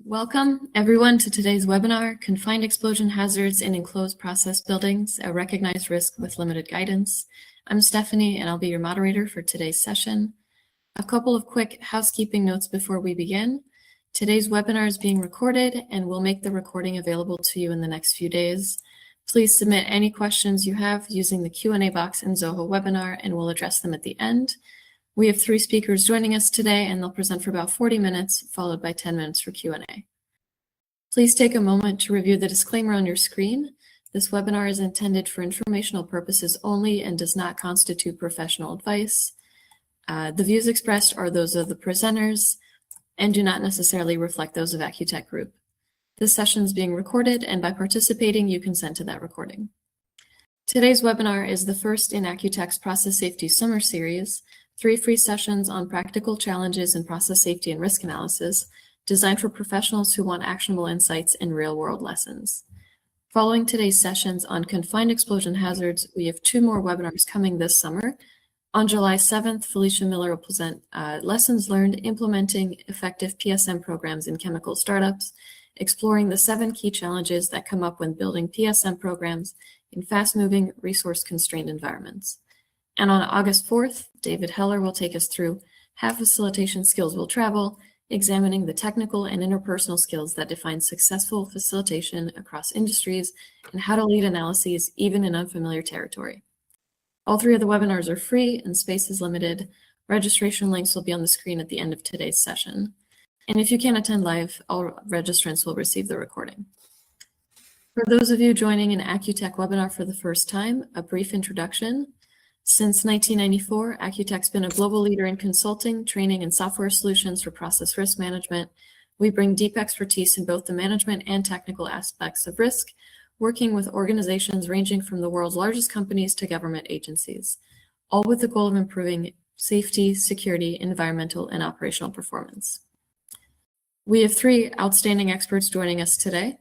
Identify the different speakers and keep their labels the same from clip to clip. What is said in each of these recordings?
Speaker 1: Welcome, everyone, to today's webinar, Confined Explosion Hazards in Enclosed Process Buildings, a Recognized Risk with Limited Guidance. I'm Stephanie, and I'll be your moderator for today's session. A couple of quick housekeeping notes before we begin. Today's webinar is being recorded, and we'll make the recording available to you in the next few days. Please submit any questions you have using the Q&A box in Zoho Webinar, and we'll address them at the end. We have 3 speakers joining us today, and they'll present for about 40 minutes, followed by 10 minutes for Q&A. Please take a moment to review the disclaimer on your screen. This webinar is intended for informational purposes only and does not constitute professional advice. The views expressed are those of the presenters and do not necessarily reflect those of AIChE Group. This session is being recorded, and by participating, you consent to that recording. Today's webinar is the first in AIChE's Process Safety Summer Series, 3 free sessions on practical challenges in process safety and risk analysis, designed for professionals who want actionable insights and real-world lessons. Following today's sessions on confined explosion hazards, we have 2 more webinars coming this summer. On July 7th, Felicia Miller will present Lessons Learned Implementing Effective PSM Programs in Chemical Startups, exploring the 7 key challenges that come up when building PSM programs in fast-moving, resource-constrained environments. And on August 4th, David Heller will take us through How Facilitation Skills Will Travel, examining the technical and interpersonal skills that define successful facilitation across industries and how to lead analyses even in unfamiliar territory. All 3 of the webinars are free and space is limited. Registration links will be on the screen at the end of today's session. And if you can't attend live, all registrants will receive the recording. For those of you joining an AIChE webinar for the first time, a brief introduction. Since 1994, AIChE's been a global leader in consulting, training, and software solutions for process risk management. We bring deep expertise in both the management and technical aspects of risk, working with organizations ranging from the world's largest companies to government agencies, all with the goal of improving safety, security, environmental, and operational performance. We have 3 outstanding experts joining us today.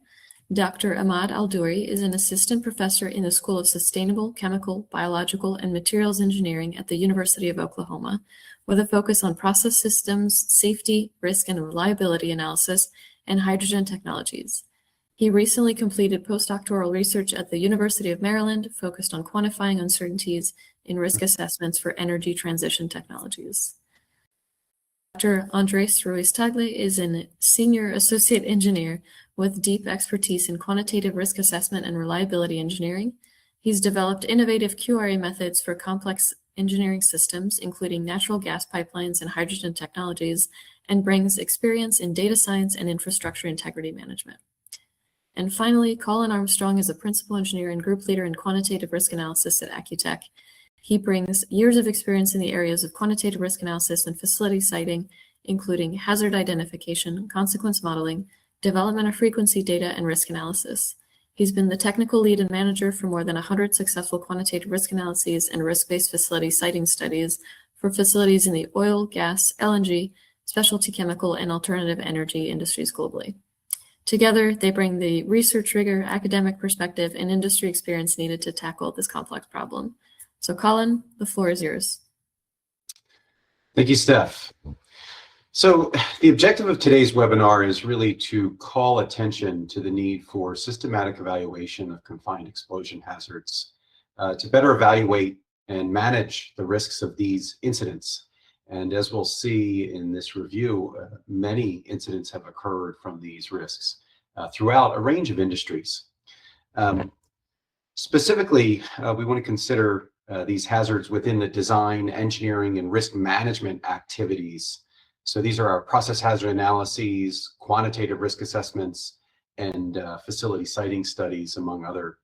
Speaker 1: Dr. Ahmad Al-Douri is an assistant professor in the School of Sustainable, Chemical, Biological, and Materials Engineering at the University of Oklahoma, with a focus on process systems, safety, risk and reliability analysis, and hydrogen technologies. He recently completed postdoctoral research at the University of Maryland, focused on quantifying uncertainties in risk assessments for energy transition technologies. Dr. Andres Ruiz-Tagle is a senior associate engineer with deep expertise in quantitative risk assessment and reliability engineering. He's developed innovative QRA methods for complex engineering systems, including natural gas pipelines and hydrogen technologies, and brings experience in data science and infrastructure integrity management. And finally, Colin Armstrong is a principal engineer and group leader in quantitative risk analysis at AIChE. He brings years of experience in the areas of quantitative risk analysis and facility siting, including hazard identification, consequence modeling, development of frequency data, and risk analysis. He's been the technical lead and manager for more than 100 successful quantitative risk analyses and risk-based facility siting studies for facilities in the oil, gas, LNG, specialty chemical, and alternative energy industries globally. Together, they bring the research rigor, academic perspective, and industry experience needed to tackle this complex problem. So Colin, the floor is yours.
Speaker 2: Thank you, Steph. So the objective of today's webinar is really to call attention to the need for systematic evaluation of confined explosion hazards to better evaluate and manage the risks of these incidents. And as we'll see in this review, many incidents have occurred from these risks throughout a range of industries. Specifically, we want to consider these hazards within the design, engineering, and risk management activities. So these are our process hazard analyses, quantitative risk assessments, and facility siting studies, among other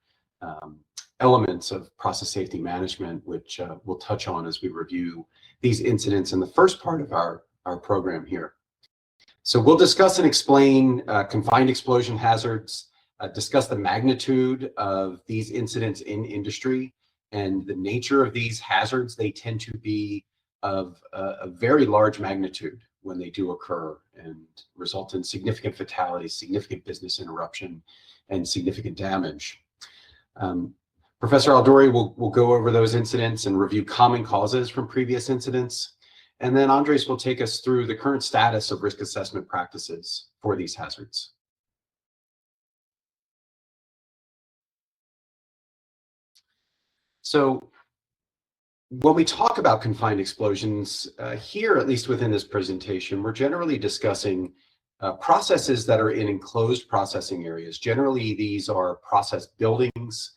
Speaker 2: elements of process safety management, which we'll touch on as we review these incidents in the first part of our program here. So we'll discuss and explain confined explosion hazards, discuss the magnitude of these incidents in industry and the nature of these hazards. They tend to be of a very large magnitude when they do occur and result in significant fatalities, significant business interruption, and significant damage. Professor Al-Douri will go over those incidents and review common causes from previous incidents. And then Andres will take us through the current status of risk assessment practices for these hazards. So when we talk about confined explosions, here, at least within this presentation, we're generally discussing processes that are in enclosed processing areas. Generally, these are process buildings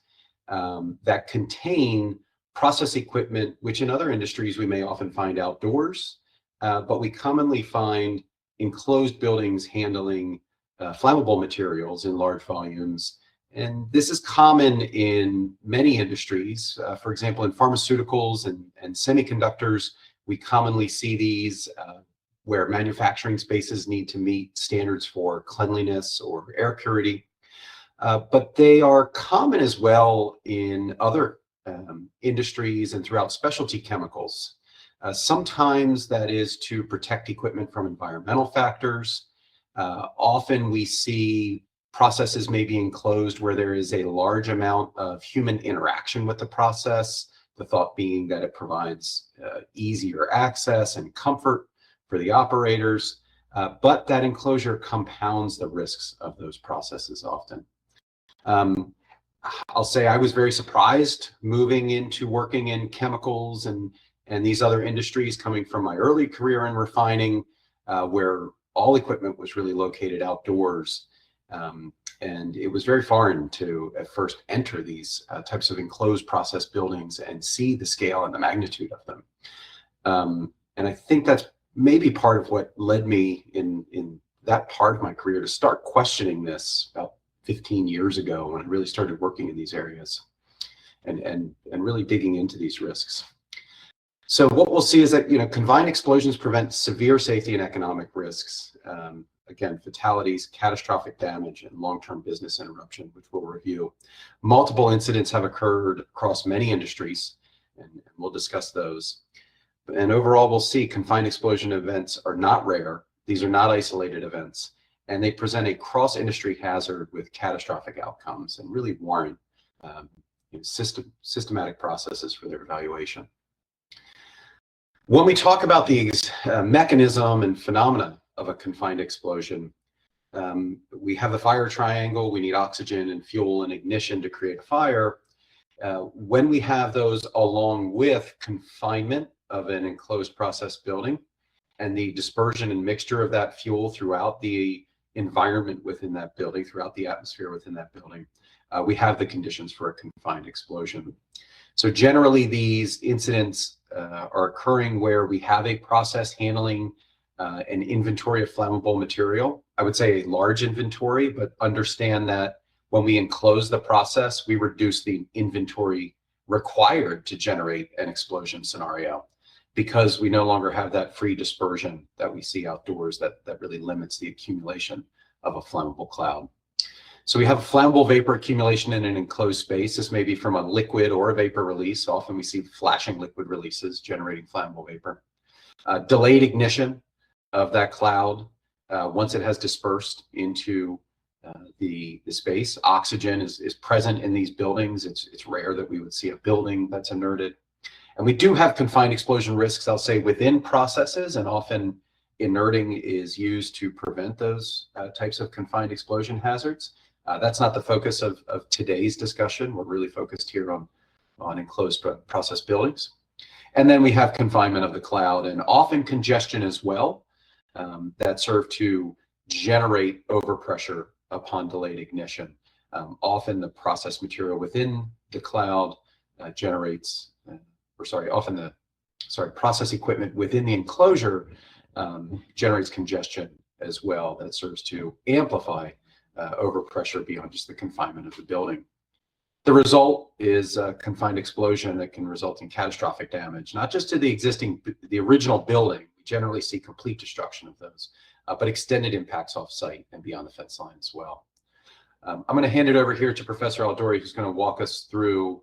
Speaker 2: that contain process equipment, which in other industries we may often find outdoors, but we commonly find enclosed buildings handling flammable materials in large volumes. And this is common in many industries. For example, in pharmaceuticals and semiconductors, we commonly see these where manufacturing spaces need to meet standards for cleanliness or air purity. But they are common as well in other industries and throughout specialty chemicals. Sometimes that is to protect equipment from environmental factors. Often we see processes may be enclosed where there is a large amount of human interaction with the process, the thought being that it provides easier access and comfort for the operators, but that enclosure compounds the risks of those processes often. I'll say I was very surprised moving into working in chemicals and these other industries, coming from my early career in refining, where all equipment was really located outdoors. And it was very foreign to at first enter these types of enclosed process buildings and see the scale and the magnitude of them. And I think that's maybe part of what led me in that part of my career to start questioning this about 15 years ago, when I really started working in these areas and really digging into these risks. So what we'll see is that, confined explosions prevent severe safety and economic risks. Again, fatalities, catastrophic damage, and long-term business interruption, which we'll review. Multiple incidents have occurred across many industries, and we'll discuss those. And overall, we'll see confined explosion events are not rare. These are not isolated events, and they present a cross-industry hazard with catastrophic outcomes and really warrant systematic processes for their evaluation. When we talk about these mechanism and phenomena of a confined explosion, we have the fire triangle. We need oxygen and fuel and ignition to create a fire. When we have those along with confinement of an enclosed process building and the dispersion and mixture of that fuel throughout the environment within that building, throughout the atmosphere within that building, we have the conditions for a confined explosion. So generally, these incidents are occurring where we have a process handling an inventory of flammable material. I would say a large inventory, but understand that when we enclose the process, we reduce the inventory required to generate an explosion scenario, because we no longer have that free dispersion that we see outdoors that really limits the accumulation of a flammable cloud. So we have flammable vapor accumulation in an enclosed space. This may be from a liquid or a vapor release. Often we see flashing liquid releases generating flammable vapor. Delayed ignition of that cloud once it has dispersed into the space. Oxygen is present in these buildings. It's rare that we would see a building that's inerted. And we do have confined explosion risks, I'll say, within processes, and often inerting is used to prevent those types of confined explosion hazards. That's not the focus of today's discussion. We're really focused here on enclosed process buildings. And then we have confinement of the cloud and often congestion as well, that serve to generate overpressure upon delayed ignition. Often the process material within the cloud generates, often the process equipment within the enclosure generates congestion as well, that serves to amplify overpressure beyond just the confinement of the building. The result is a confined explosion that can result in catastrophic damage, not just to the original building. We generally see complete destruction of those, but extended impacts off-site and beyond the fence line as well. I'm going to hand it over here to Professor Aldori, who's going to walk us through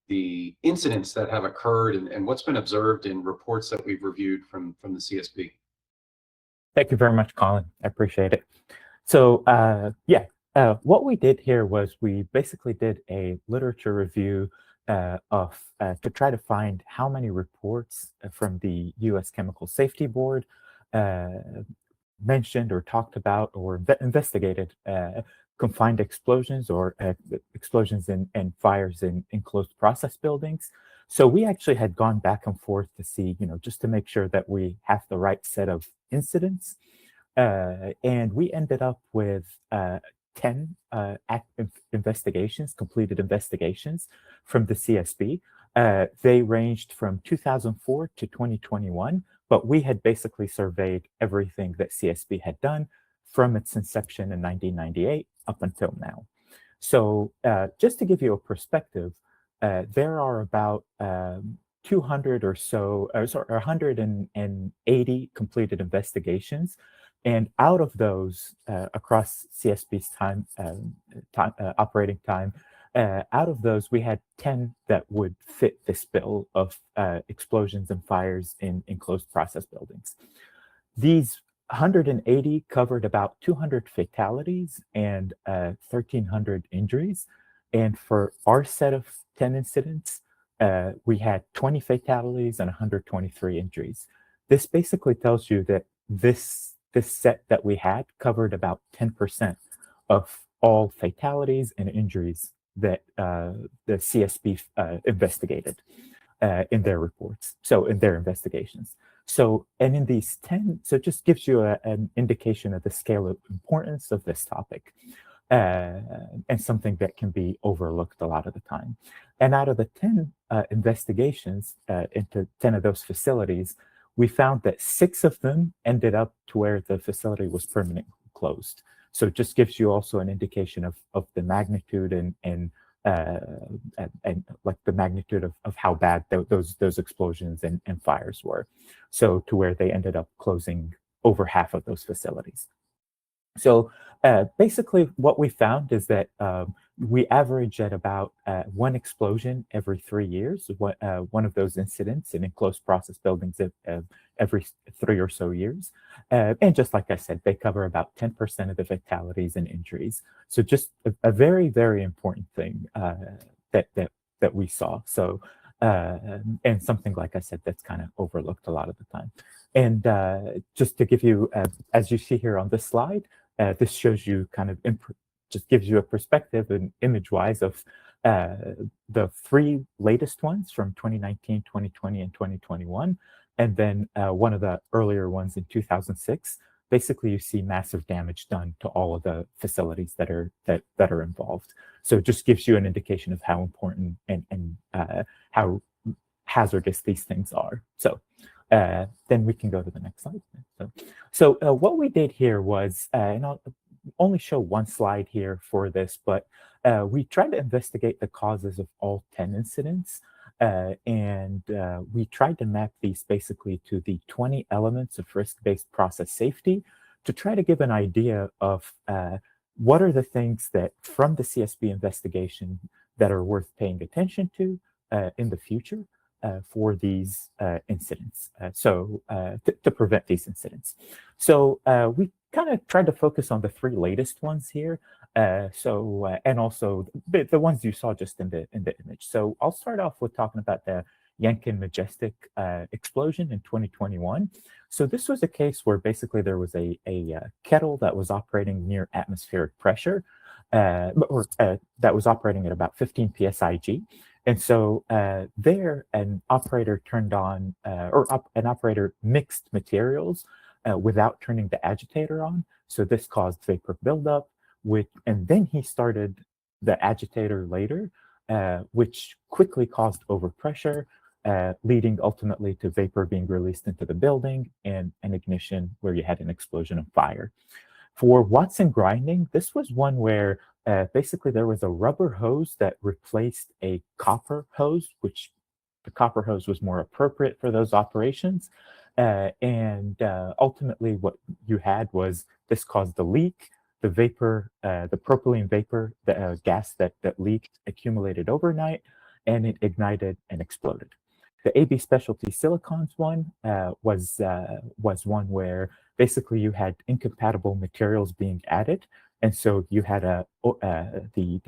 Speaker 2: the incidents that have occurred and what's been observed in reports that we've reviewed from the CSB.
Speaker 3: Thank you very much, Colin. I appreciate it. So what we did here was we basically did a literature review to try to find how many reports from the U.S. Chemical Safety Board mentioned or talked about or investigated confined explosions or explosions and fires in enclosed process buildings. So we actually had gone back and forth to see, just to make sure that we have the right set of incidents. And we ended up with 10 active investigations, completed investigations from the CSB. They ranged from 2004 to 2021, but we had basically surveyed everything that CSB had done from its inception in 1998 up until now. So just to give you a perspective, there are about 200 or so, 180 completed investigations. And out of those, across CSB's operating time, out of those, we had 10 that would fit this bill of explosions and fires in enclosed process buildings. These 180 covered about 200 fatalities and 1,300 injuries. And for our set of 10 incidents, we had 20 fatalities and 123 injuries. This basically tells you that this set that we had covered about 10% of all fatalities and injuries that the CSB investigated in their reports, so in their investigations. So, and in these 10, so it just gives you an indication of the scale of importance of this topic, and something that can be overlooked a lot of the time. And out of the 10 investigations into 10 of those facilities, we found that 6 of them ended up to where the facility was permanently closed. So it just gives you also an indication of the magnitude and like the magnitude of how bad those explosions and fires were. So to where they ended up closing over half of those facilities. So basically what we found is that we average at about 1 explosion every 3 years, one of those incidents in enclosed process buildings every 3 or so years. And just like I said, they cover about 10% of the fatalities and injuries. So just a very, very important thing that we saw. So, and something, like I said, that's kind of overlooked a lot of the time. And just to give you, as you see here on this slide, this shows you kind of just gives you a perspective and image-wise of the 3 latest ones from 2019, 2020, and 2021, and then one of the earlier ones in 2006. Basically, you see massive damage done to all of the facilities that are involved. So it just gives you an indication of how important and how hazardous these things are. So then we can go to the next slide. So what we did here was, and I'll only show one slide here for this, but we tried to investigate the causes of all 10 incidents. And we tried to map these basically to the 20 elements of risk-based process safety to try to give an idea of what are the things that from the CSB investigation that are worth paying attention to in the future for these incidents, to prevent these incidents. So we kind of tried to focus on the 3 latest ones here. And also the ones you saw just in the image. So I'll start off with talking about the Yankton Majestic explosion in 2021. So this was a case where basically there was a kettle that was operating near atmospheric pressure, that was operating at about 15 psig. And so there, an operator turned on, an operator mixed materials without turning the agitator on. So this caused vapor buildup, and then he started the agitator later, which quickly caused overpressure, leading ultimately to vapor being released into the building and an ignition where you had an explosion of fire. For Watson grinding, this was one where basically there was a rubber hose that replaced a copper hose, which the copper hose was more appropriate for those operations. And ultimately what you had was this caused the leak. The vapor, the propylene vapor, the gas that leaked accumulated overnight, and it ignited and exploded. The AB Specialty Silicones one was one where basically you had incompatible materials being added, And so you had the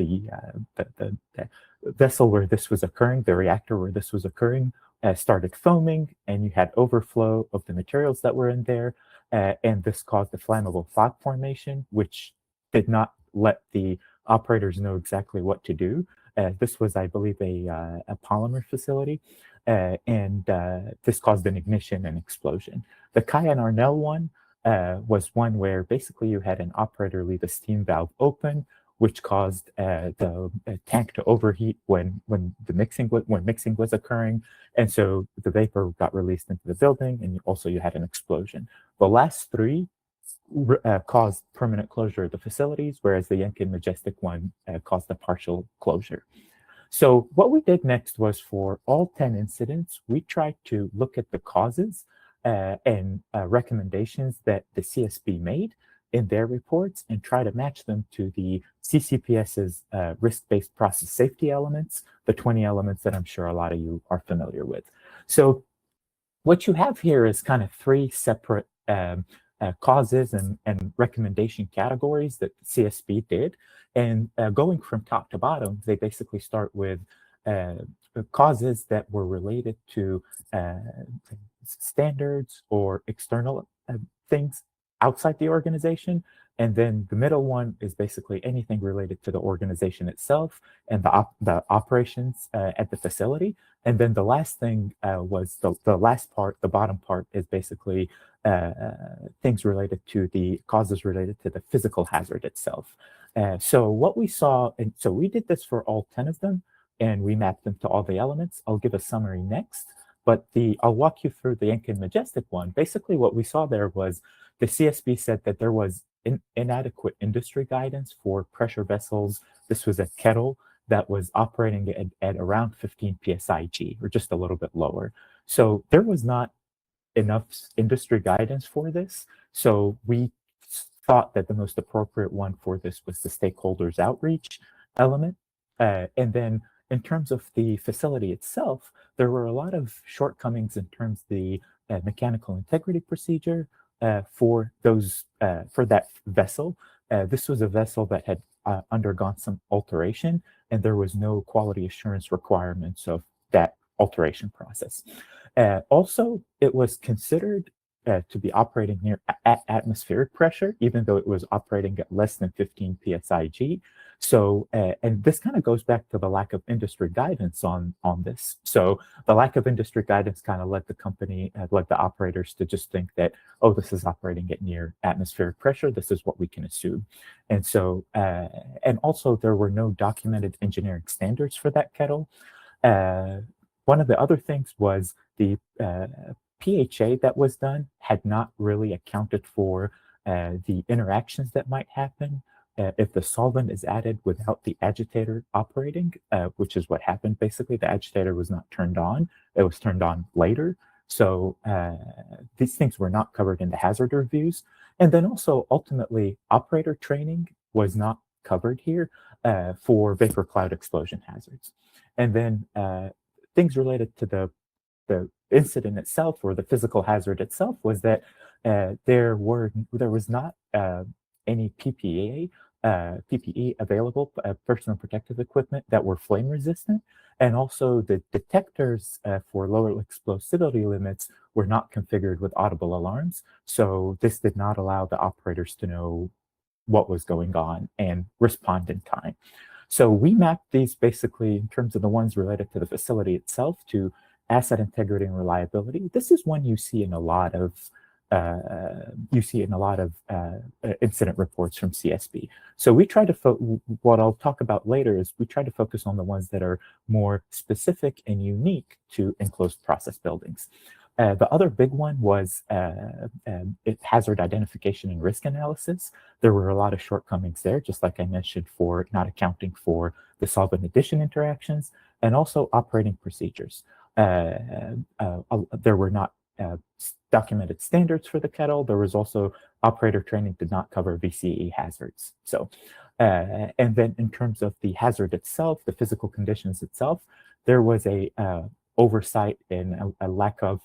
Speaker 3: vessel where this was occurring, the reactor where this was occurring, started foaming, and you had overflow of the materials that were in there, and this caused a flammable fog formation, which did not let the operators know exactly what to do. This was, I believe, a polymer facility, and this caused an ignition and explosion. The Cayenne Arnell one was one where basically you had an operator leave a steam valve open, which caused the tank to overheat when mixing was occurring, and so the vapor got released into the building, and also you had an explosion. The last three caused permanent closure of the facilities, whereas the Yankee Majestic one caused a partial closure. So what we did next was, for all 10 incidents, we tried to look at the causes and recommendations that the CSP made in their reports and try to match them to the CCPS's risk-based process safety elements, the 20 elements that I'm sure a lot of you are familiar with. So what you have here is kind of three separate causes and recommendation categories that the CSP did. And going from top to bottom, they basically start with causes that were related to standards or external things outside the organization. And then the middle one is basically anything related to the organization itself and the operations at the facility. And then the last thing was the last part, the bottom part, is basically things related to the causes related to the physical hazard itself. So what we saw, and so we did this for all 10 of them, and we mapped them to all the elements. I'll give a summary next, but I'll walk you through the Yankee Majestic one. Basically what we saw there was the CSP said that there was inadequate industry guidance for pressure vessels. This was a kettle that was operating at around 15 PSIG, or just a little bit lower. So there was not enough industry guidance for this. So we thought that the most appropriate one for this was the stakeholders outreach element. And then in terms of the facility itself, there were a lot of shortcomings in terms of the mechanical integrity procedure for that vessel. This was a vessel that had undergone some alteration, and there was no quality assurance requirements of that alteration process. Also, it was considered to be operating near atmospheric pressure, even though it was operating at less than 15 PSIG. So, and this kind of goes back to the lack of industry guidance on this. So the lack of industry guidance kind of led the company, led the operators to just think that, oh, this is operating at near atmospheric pressure. This is what we can assume. And so, and also there were no documented engineering standards for that kettle. One of the other things was the PHA that was done had not really accounted for the interactions that might happen if the solvent is added without the agitator operating, which is what happened. Basically, the agitator was not turned on. It was turned on later. So these things were not covered in the hazard reviews. And then also, ultimately, operator training was not covered here for vapor cloud explosion hazards. And then things related to the incident itself, or the physical hazard itself, was that there was not any PPE available, personal protective equipment, that were flame resistant, and also the detectors for lower explosivity limits were not configured with audible alarms. So this did not allow the operators to know what was going on and respond in time. So we mapped these basically in terms of the ones related to the facility itself to asset integrity and reliability. This is one you see in a lot of incident reports from CSP. So we try to what I'll talk about later is we try to focus on the ones that are more specific and unique to enclosed process buildings. The other big one was hazard identification and risk analysis. There were a lot of shortcomings there, just like I mentioned, for not accounting for the solvent addition interactions, and also operating procedures. There were not documented standards for the kettle. There was also operator training did not cover VCE hazards. So, and then in terms of the hazard itself, the physical conditions itself, there was a oversight and a lack of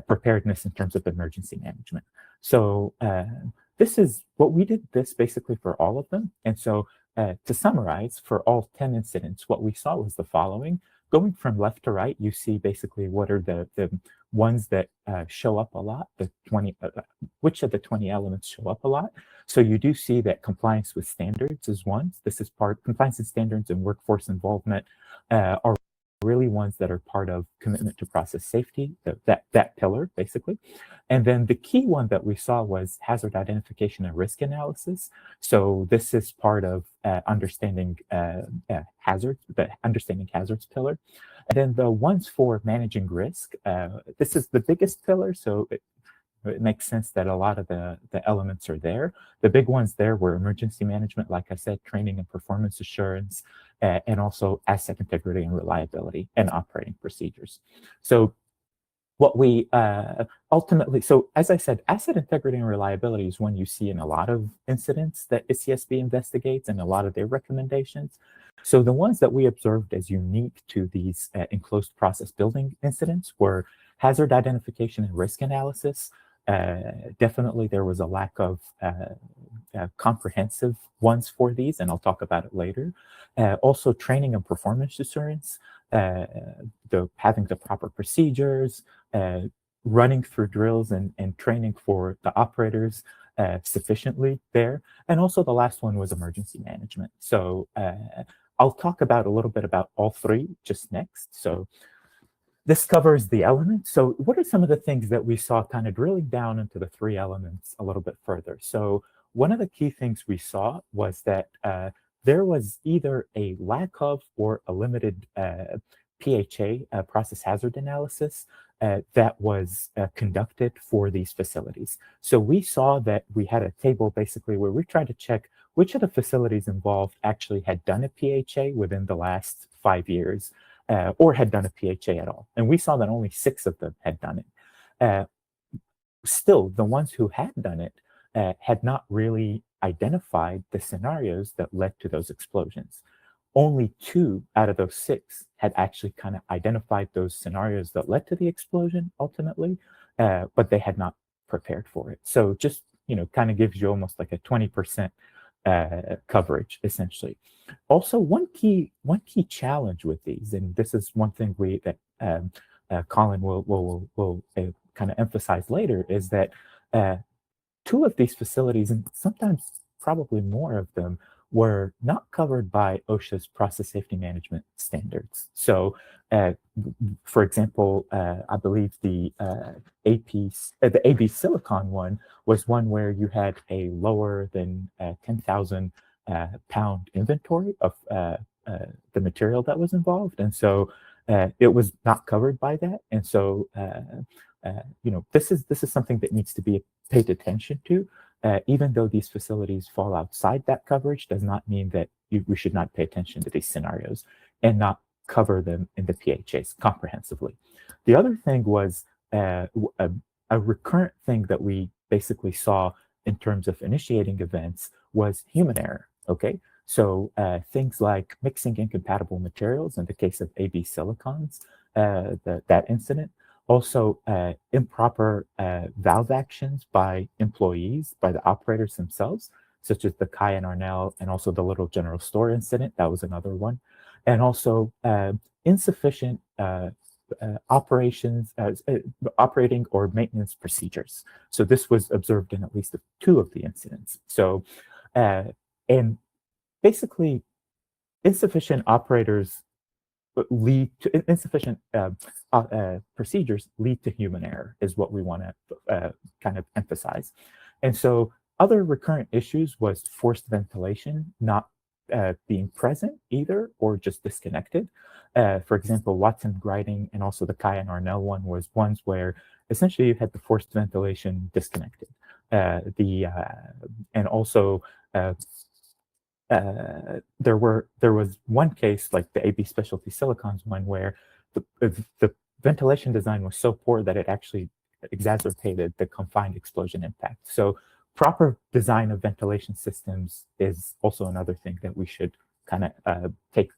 Speaker 3: preparedness in terms of emergency management. So this is what we did this basically for all of them. And so to summarize, for all 10 incidents, what we saw was the following. Going from left to right, you see basically what are the ones that show up a lot, the 20, which of the 20 elements show up a lot. So you do see that compliance with standards is one. This is compliance and standards and workforce involvement are really ones that are part of commitment to process safety, that pillar, basically. And then the key one that we saw was hazard identification and risk analysis. So this is part of understanding hazards, the understanding hazards pillar. And then the ones for managing risk, this is the biggest pillar, so it makes sense that a lot of the elements are there. The big ones there were emergency management, like I said, training and performance assurance, and also asset integrity and reliability and operating procedures. So what we ultimately, so as I said, asset integrity and reliability is one you see in a lot of incidents that ICSB investigates and a lot of their recommendations. So the ones that we observed as unique to these enclosed process building incidents were hazard identification and risk analysis. Definitely there was a lack of comprehensive ones for these, and I'll talk about it later. Also training and performance assurance, having the proper procedures, running through drills and training for the operators sufficiently there. And also the last one was emergency management. So I'll talk about a little bit about all three just next. So this covers the elements. So what are some of the things that we saw kind of drilling down into the three elements a little bit further? So one of the key things we saw was that there was either a lack of or a limited PHA, process hazard analysis, that was conducted for these facilities. So we saw that we had a table basically where we tried to check which of the facilities involved actually had done a PHA within the last 5 years, or had done a PHA at all. And we saw that only 6 of them had done it. Still, the ones who had done it had not really identified the scenarios that led to those explosions. Only 2 out of those 6 had actually kind of identified those scenarios that led to the explosion ultimately, but they had not prepared for it. So just, kind of gives you almost like a 20% coverage essentially. Also, one key challenge with these, and this is one thing that Colin will kind of emphasize later, is that 2 of these facilities, and sometimes probably more of them, were not covered by OSHA's process safety management standards. So, for example, I believe the AB silicon one was one where you had a lower than 10,000 pound inventory of the material that was involved, and so it was not covered by that. And so, this is something that needs to be paid attention to. Even though these facilities fall outside that coverage, does not mean that we should not pay attention to these scenarios and not cover them in the PHAs comprehensively. The other thing was a recurrent thing that we basically saw in terms of initiating events was human error. Okay, so things like mixing incompatible materials in the case of AB silicons, that incident. Also, improper valve actions by employees, by the operators themselves, such as the Kai and Arnell, and also the Little General Store incident. That was another one. And also insufficient operating or maintenance procedures. So this was observed in at least 2 of the incidents. So, and basically, insufficient operators lead to insufficient procedures lead to human error, is what we want to kind of emphasize. And so other recurrent issues was forced ventilation not being present either, or just disconnected. For example, Watson Grinding and also the Kai and Arnell one was ones where essentially you had the forced ventilation disconnected. And also there was one case, like the AB Specialty Silicons one, where the ventilation design was so poor that it actually exacerbated the confined explosion impact. So proper design of ventilation systems is also another thing that we should kind of take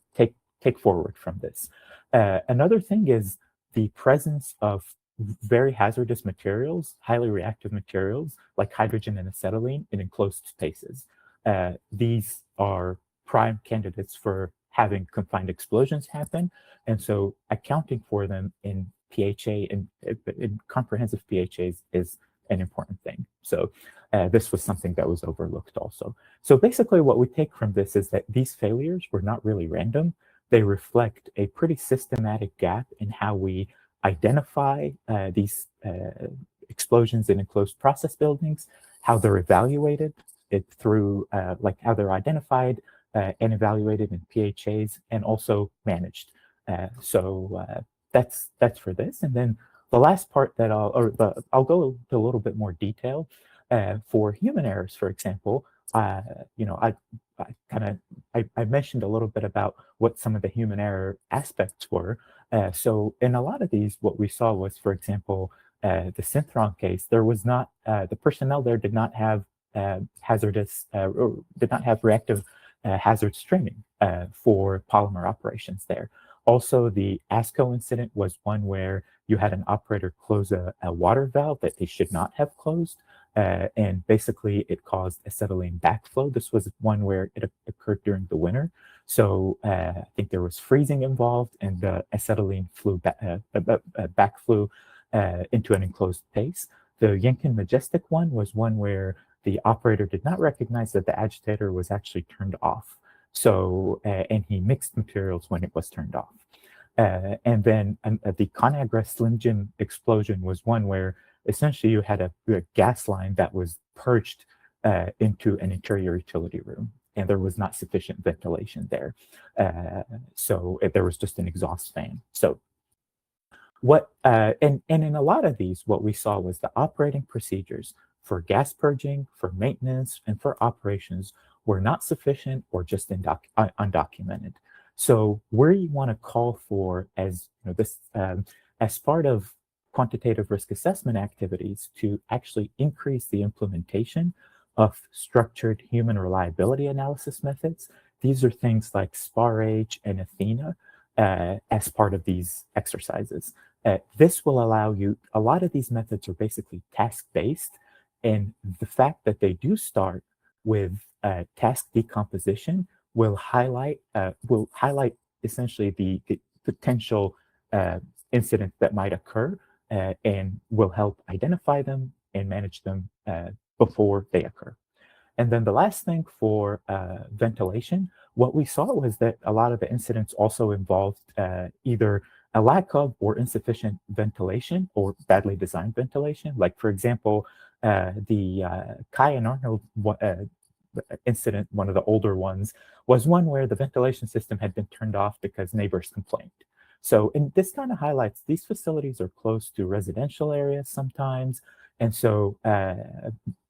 Speaker 3: forward from this. Another thing is the presence of very hazardous materials, highly reactive materials like hydrogen and acetylene in enclosed spaces. These are prime candidates for having confined explosions happen. And so accounting for them in PHA and in comprehensive PHAs is an important thing. So this was something that was overlooked also. So basically what we take from this is that these failures were not really random. They reflect a pretty systematic gap in how we identify these explosions in enclosed process buildings, how they're evaluated through like how they're identified and evaluated in PHAs and also managed. So that's for this. And then the last part that I'll go into a little bit more detail for human errors, for example. You know, I mentioned a little bit about what some of the human error aspects were. So in a lot of these, what we saw was, for example, the Synthron case, there was not, the personnel there did not have hazardous, or did not have reactive hazards training for polymer operations there. Also, the ASCO incident was one where you had an operator close a water valve that they should not have closed. And basically it caused acetylene backflow. This was one where it occurred during the winter. So I think there was freezing involved and the acetylene backflew into an enclosed space. The Yinkin Majestic one was one where the operator did not recognize that the agitator was actually turned off. So, and he mixed materials when it was turned off. And then the ConAgra Slim Jim explosion was one where essentially you had a gas line that was purged into an interior utility room, and there was not sufficient ventilation there. So there was just an exhaust fan. So what, and in a lot of these, what we saw was the operating procedures for gas purging, for maintenance, and for operations were not sufficient or just undocumented. So where you want to call for, as you know, this as part of quantitative risk assessment activities, to actually increase the implementation of structured human reliability analysis methods. These are things like SPAR-H and Athena as part of these exercises. This will allow you, a lot of these methods are basically task-based, and the fact that they do start with task decomposition will highlight essentially the potential incidents that might occur and will help identify them and manage them before they occur. And then the last thing for ventilation, what we saw was that a lot of the incidents also involved either a lack of or insufficient ventilation or badly designed ventilation. Like, for example, the Kai and Arnold incident, one of the older ones, was one where the ventilation system had been turned off because neighbors complained. So, and this kind of highlights these facilities are close to residential areas sometimes. And so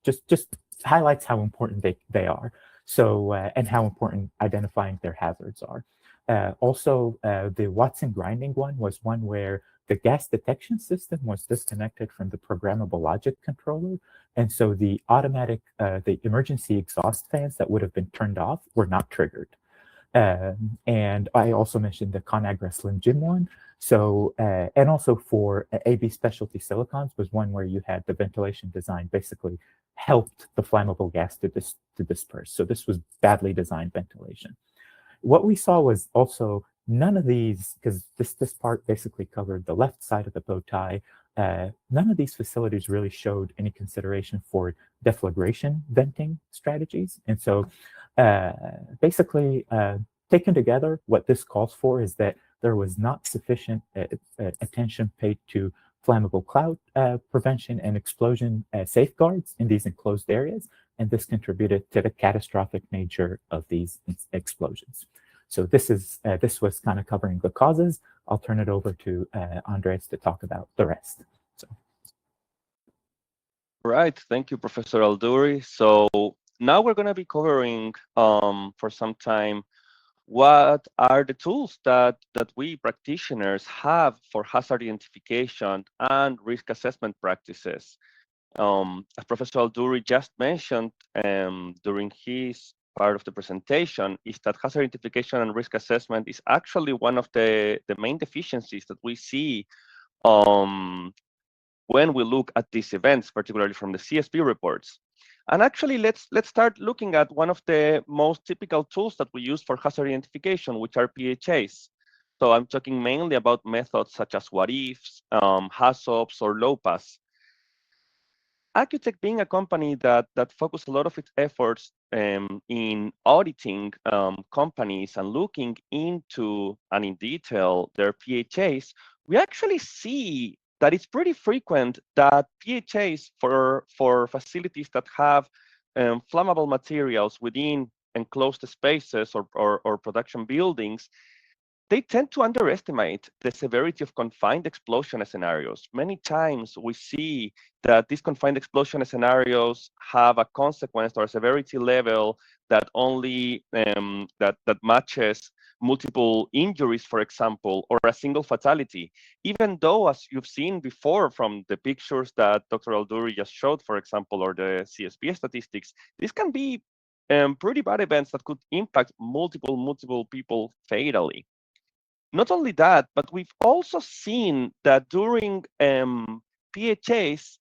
Speaker 3: just highlights how important they are. So, and how important identifying their hazards are. Also, the Watson grinding one was one where the gas detection system was disconnected from the programmable logic controller. And so the automatic, the emergency exhaust fans that would have been turned off were not triggered. And I also mentioned the ConAgra Slim Jim one. So, and also for AB Specialty Silicons was one where you had the ventilation design basically helped the flammable gas to disperse. So this was badly designed ventilation. What we saw was also none of these, because this part basically covered the left side of the bow tie, none of these facilities really showed any consideration for deflagration venting strategies. And so basically taken together, what this calls for is that there was not sufficient attention paid to flammable cloud prevention and explosion safeguards in these enclosed areas, and this contributed to the catastrophic nature of these explosions. So this was kind of covering the causes. I'll turn it over to Andres to talk about the rest. So.
Speaker 4: Right, thank you, Professor Alduri. So now we're going to be covering for some time what are the tools that we practitioners have for hazard identification and risk assessment practices. As Professor Alduri just mentioned during his part of the presentation, is that hazard identification and risk assessment is actually one of the main deficiencies that we see when we look at these events, particularly from the CSP reports. And actually, let's start looking at one of the most typical tools that we use for hazard identification, which are PHAs. So I'm talking mainly about methods such as what-ifs, HAZOPs, or LOPAS. AIChE being a company that focuses a lot of its efforts in auditing companies and looking into and in detail their PHAs, we actually see that it's pretty frequent that PHAs for facilities that have flammable materials within enclosed spaces or production buildings, they tend to underestimate the severity of confined explosion scenarios. Many times we see that these confined explosion scenarios have a consequence or a severity level that only that matches multiple injuries, for example, or a single fatality. Even though, as you've seen before from the pictures that Dr. Alduri just showed, for example, or the CSP statistics, this can be pretty bad events that could impact multiple people fatally. Not only that, but we've also seen that during PHAs,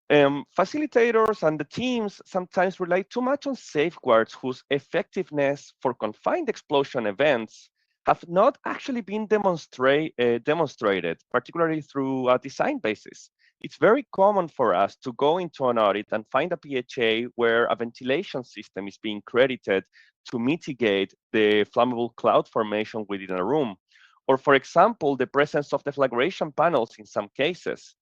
Speaker 4: facilitators and the teams sometimes rely too much on safeguards whose effectiveness for confined explosion events have not actually been demonstrated, particularly through a design basis. It's very common for us to go into an audit and find a PHA where a ventilation system is being credited to mitigate the flammable cloud formation within a room. Or, for example, the presence of deflagration panels in some cases.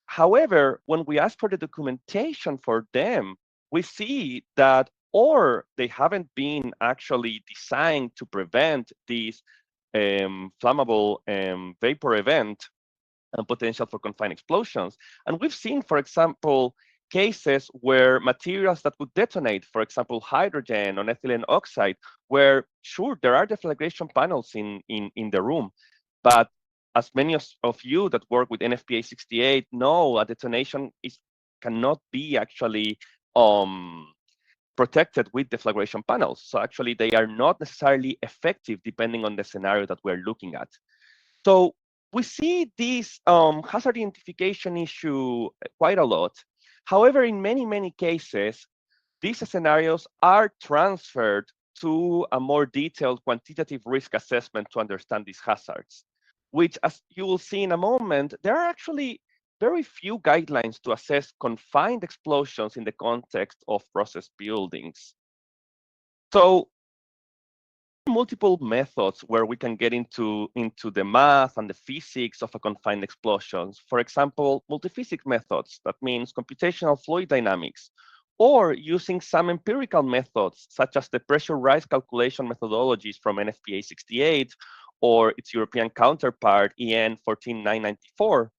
Speaker 4: However, when we ask for the documentation for them, we see that or they haven't been actually designed to prevent these flammable vapor event and potential for confined explosions. And we've seen, for example, cases where materials that would detonate, for example, hydrogen or ethylene oxide, where sure, there are deflagration panels in the room, but as many of you that work with NFPA 68 know, a detonation cannot be actually protected with deflagration panels. So actually, they are not necessarily effective depending on the scenario that we're looking at. So we see this hazard identification issue quite a lot. However, in many cases, these scenarios are transferred to a more detailed quantitative risk assessment to understand these hazards, which, as you will see in a moment, there are actually very few guidelines to assess confined explosions in the context of process buildings. So multiple methods where we can get into the math and the physics of a confined explosions. For example, multiphysics methods, that means computational fluid dynamics, or using some empirical methods, such as the pressure rise calculation methodologies from NFPA 68, or its European counterpart, EN 14994,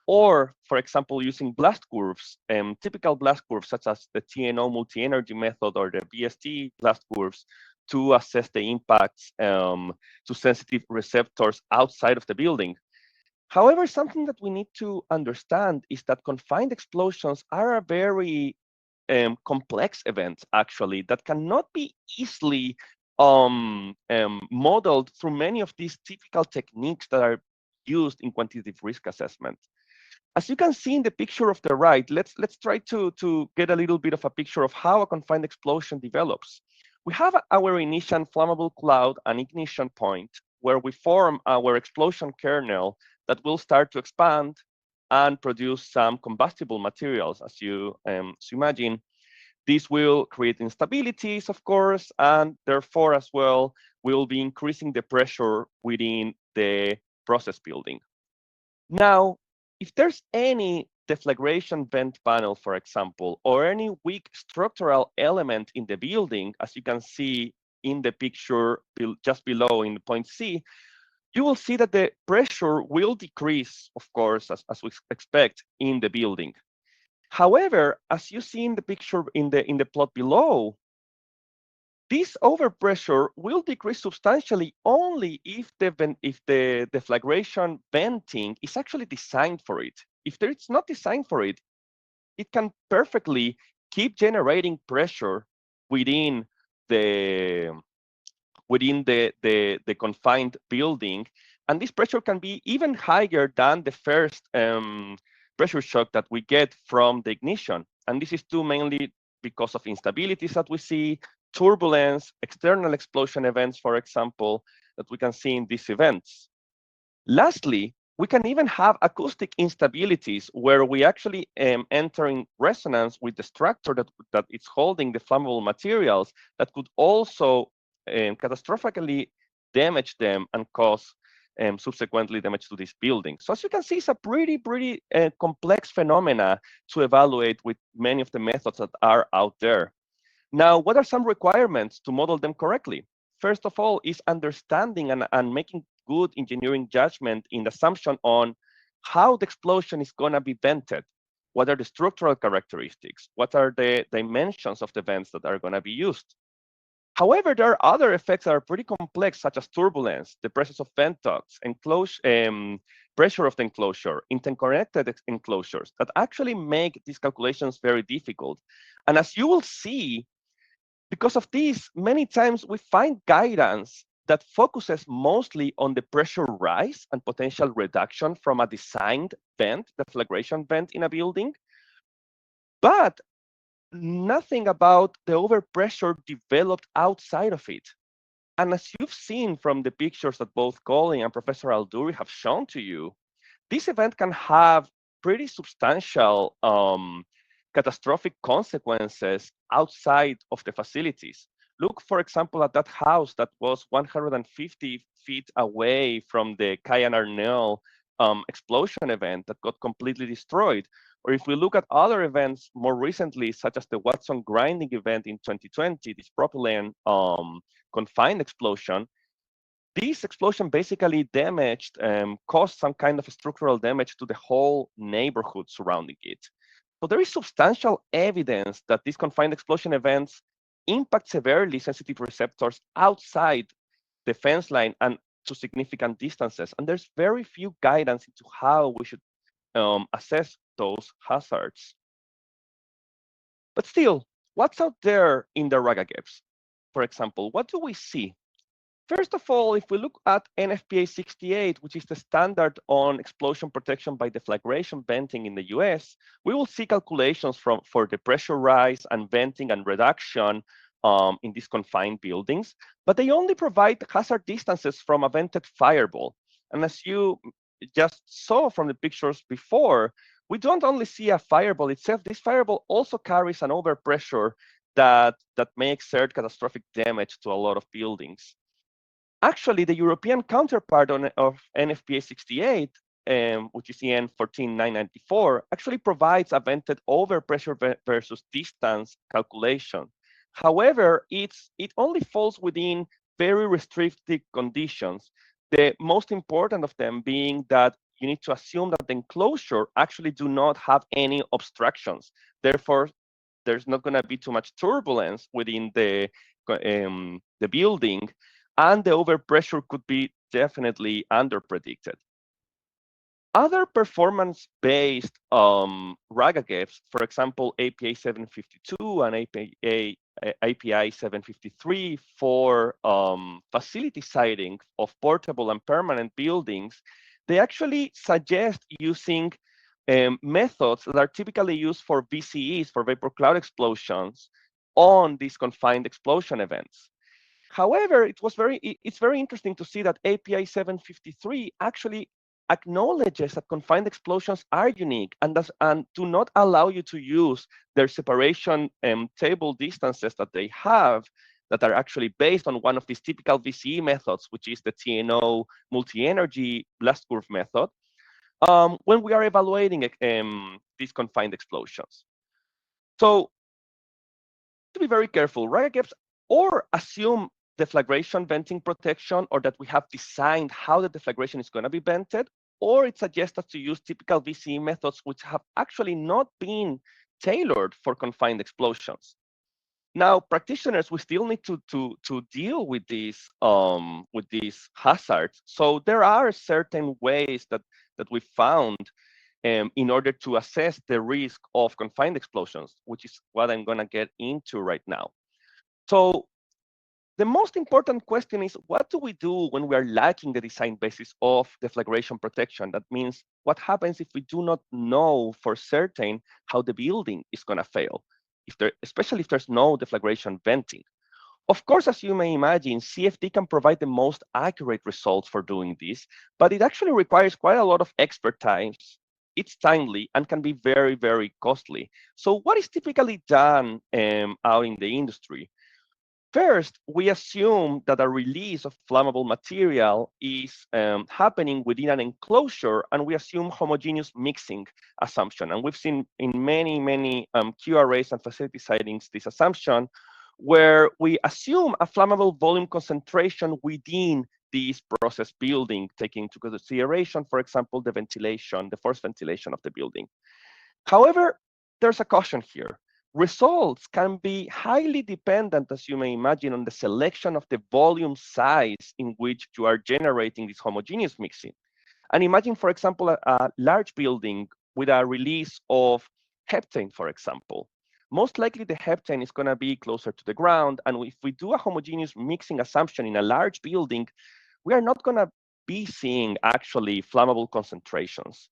Speaker 4: or, for example, using blast curves, typical blast curves such as the TNO multi-energy method or the BST blast curves to assess the impacts to sensitive receptors outside of the building. However, something that we need to understand is that confined explosions are a very complex event, actually, that cannot be easily modeled through many of these typical techniques that are used in quantitative risk assessment. As you can see in the picture of the right, let's try to get a little bit of a picture of how a confined explosion develops. We have our initial flammable cloud and ignition point where we form our explosion kernel that will start to expand and produce some combustible materials, as you imagine. This will create instabilities, of course, and therefore as well, we'll be increasing the pressure within the process building. Now, if there's any deflagration vent panel, for example, or any weak structural element in the building, as you can see in the picture just below in the point C, you will see that the pressure will decrease, of course, as we expect in the building. However, as you see in the picture in the plot below, this overpressure will decrease substantially only if the deflagration venting is actually designed for it. If it's not designed for it, it can perfectly keep generating pressure within the confined building, and this pressure can be even higher than the first pressure shock that we get from the ignition. And this is due mainly because of instabilities that we see, turbulence, external explosion events, for example, that we can see in these events. Lastly, we can even have acoustic instabilities where we actually enter in resonance with the structure that is holding the flammable materials that could also catastrophically damage them and cause subsequently damage to this building. So as you can see, it's a pretty complex phenomena to evaluate with many of the methods that are out there. Now, what are some requirements to model them correctly? First of all is understanding and making good engineering judgment in the assumption on how the explosion is going to be vented. What are the structural characteristics? What are the dimensions of the vents that are going to be used? However, there are other effects that are pretty complex, such as turbulence, the presence of vent ducts, pressure of the enclosure, interconnected enclosures that actually make these calculations very difficult. And as you will see, because of this, many times we find guidance that focuses mostly on the pressure rise and potential reduction from a designed vent, deflagration vent in a building, but nothing about the overpressure developed outside of it. And as you've seen from the pictures that both Colin and Professor Alduri have shown to you, this event can have pretty substantial catastrophic consequences outside of the facilities. Look, for example, at that house that was 150 feet away from the Cayenne Arnell explosion event that got completely destroyed. Or if we look at other events more recently, such as the Watson grinding event in 2020, this propylene confined explosion, this explosion basically damaged, caused some kind of structural damage to the whole neighborhood surrounding it. So there is substantial evidence that these confined explosion events impact severely sensitive receptors outside the fence line and to significant distances. And there's very few guidance into how we should assess those hazards. But still, what's out there in the RAGAGEPS? For example, what do we see? First of all, if we look at NFPA 68, which is the standard on explosion protection by deflagration venting in the US, we will see calculations for the pressure rise and venting and reduction in these confined buildings, but they only provide hazard distances from a vented fireball. And as you just saw from the pictures before, we don't only see a fireball itself, this fireball also carries an overpressure that may exert catastrophic damage to a lot of buildings. Actually, the European counterpart of NFPA 68, which is EN 14994, actually provides a vented overpressure versus distance calculation. However, it only falls within very restricted conditions. The most important of them being that you need to assume that the enclosure actually do not have any obstructions. Therefore, there's not going to be too much turbulence within the building, and the overpressure could be definitely underpredicted. Other performance-based RAGAGEPs, for example, APA 752 and API 753 for facility siting of portable and permanent buildings, they actually suggest using methods that are typically used for VCEs, for vapor cloud explosions, on these confined explosion events. However, it's very interesting to see that API 753 actually acknowledges that confined explosions are unique and do not allow you to use their separation table distances that they have that are actually based on one of these typical VCE methods, which is the TNO multi-energy blast curve method, when we are evaluating these confined explosions. So to be very careful, RAGAGEPs or assume deflagration venting protection, or that we have designed how the deflagration is going to be vented, or it suggests us to use typical VCE methods which have actually not been tailored for confined explosions. Now, practitioners, we still need to deal with these hazards. So there are certain ways that we found in order to assess the risk of confined explosions, which is what I'm going to get into right now. So The most important question is, what do we do when we are lacking the design basis of deflagration protection? That means, what happens if we do not know for certain how the building is going to fail, especially if there's no deflagration venting? Of course, as you may imagine, CFD can provide the most accurate results for doing this, but it actually requires quite a lot of expertise. It's timely and can be very, very costly. So what is typically done out in the industry? First, we assume that a release of flammable material is happening within an enclosure, and we assume homogeneous mixing assumption. And we've seen in many, many QRAs and facility sightings this assumption, where we assume a flammable volume concentration within this process building, taking into consideration, for example, the ventilation, the forced ventilation of the building. However, there's a caution here. Results can be highly dependent, as you may imagine, on the selection of the volume size in which you are generating this homogeneous mixing. And imagine, for example, a large building with a release of heptane, for example. Most likely the heptane is going to be closer to the ground. And if we do a homogeneous mixing assumption in a large building, we are not going to be seeing actually flammable concentrations.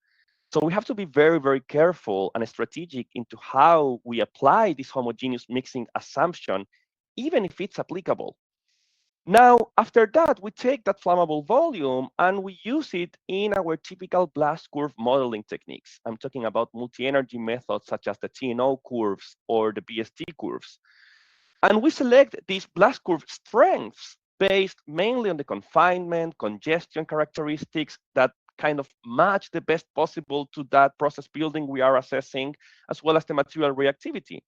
Speaker 4: So we have to be very, very careful and strategic into how we apply this homogeneous mixing assumption, even if it's applicable. Now, after that, we take that flammable volume and we use it in our typical blast curve modeling techniques. I'm talking about multi-energy methods such as the TNO curves or the BST curves. And we select these blast curve strengths based mainly on the confinement, congestion characteristics that kind of match the best possible to that process building we are assessing, as well as the material reactivity.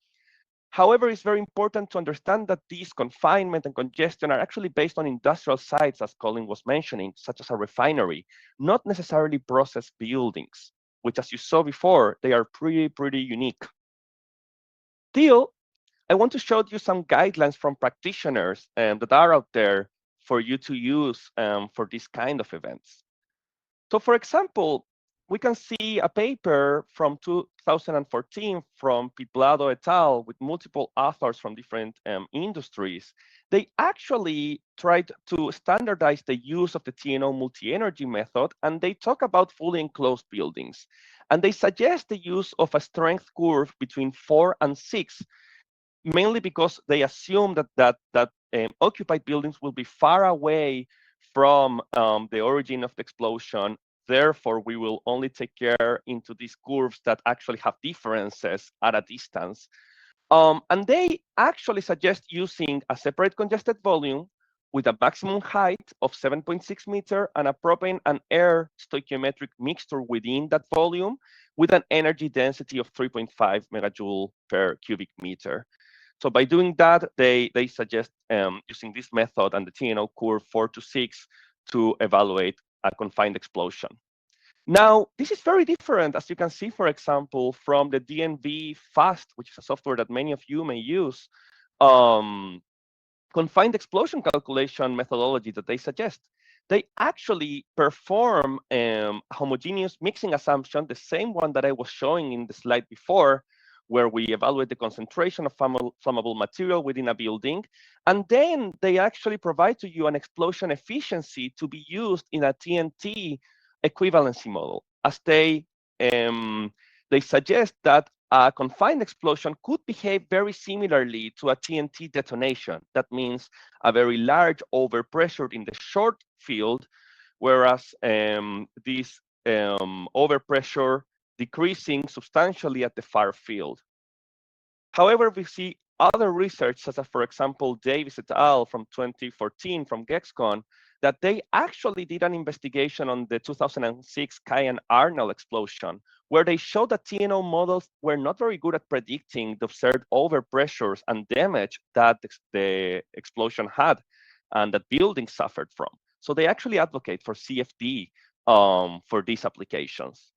Speaker 4: However, it's very important to understand that these confinement and congestion are actually based on industrial sites, as Colin was mentioning, such as a refinery, not necessarily process buildings, which, as you saw before, they are pretty unique. Still, I want to show you some guidelines from practitioners that are out there for you to use for this kind of events. So for example, we can see a paper from 2014 from Pitblado et al. With multiple authors from different industries. They actually tried to standardize the use of the TNO multi-energy method, and they talk about fully enclosed buildings. And they suggest the use of a strength curve between 4 and 6, mainly because they assume that occupied buildings will be far away from the origin of the explosion. Therefore, we will only take care into these curves that actually have differences at a distance. And they actually suggest using a separate congested volume with a maximum height of 7.6 meter and a propane and air stoichiometric mixture within that volume with an energy density of 3.5 megajoule per cubic meter. So by doing that, they suggest using this method and the TNO curve 4 to 6 to evaluate a confined explosion. Now, this is very different, as you can see, for example, from the DNV FAST, which is a software that many of you may use, confined explosion calculation methodology that they suggest. They actually perform homogeneous mixing assumption, the same one that I was showing in the slide before, where we evaluate the concentration of flammable material within a building. And then they actually provide to you an explosion efficiency to be used in a TNT equivalency model, as they suggest that a confined explosion could behave very similarly to a TNT detonation. That means a very large overpressure in the short field, whereas this overpressure decreasing substantially at the far field. However, we see other research, such as, for example, Davis et al. From 2014 from GEXCON, that they actually did an investigation on the 2006 Cayenne Arnold explosion, where they showed that TNO models were not very good at predicting the observed overpressures and damage that the explosion had and that buildings suffered from. So they actually advocate for CFD for these applications.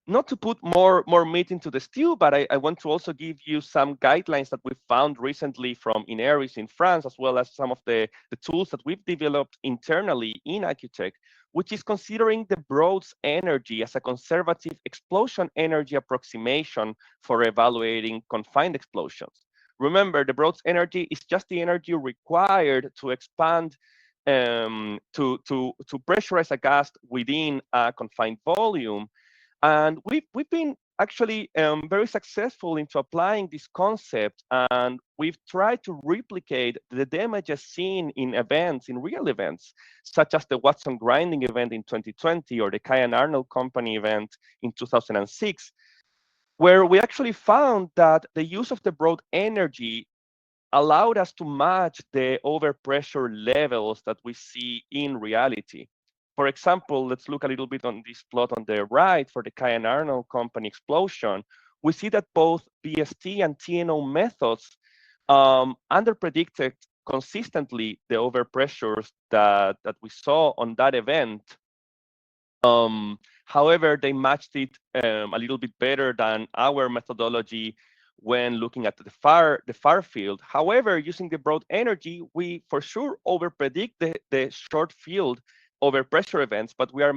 Speaker 4: Not to put more meat into the stew, but I want to also give you some guidelines that we found recently from INERIS in France, as well as some of the tools that we've developed internally in AIChE, which is considering the Broad's energy as a conservative explosion energy approximation for evaluating confined explosions. Remember, the Broad's energy is just the energy required to expand to pressurize a gas within a confined volume. And we've been actually very successful into applying this concept, and we've tried to replicate the damages seen in events, in real events, such as the Watson grinding event in 2020 or the Kyan Arnold Company event in 2006, where we actually found that the use of the Broad energy allowed us to match the overpressure levels that we see in reality. For example, let's look a little bit on this plot on the right for the Kyan Arnold Company explosion. We see that both BST and TNO methods underpredicted consistently the overpressures that we saw on that event. However, they matched it a little bit better than our methodology when looking at the far field. However, using the Broad energy, we for sure overpredict the short field overpressure events, but we are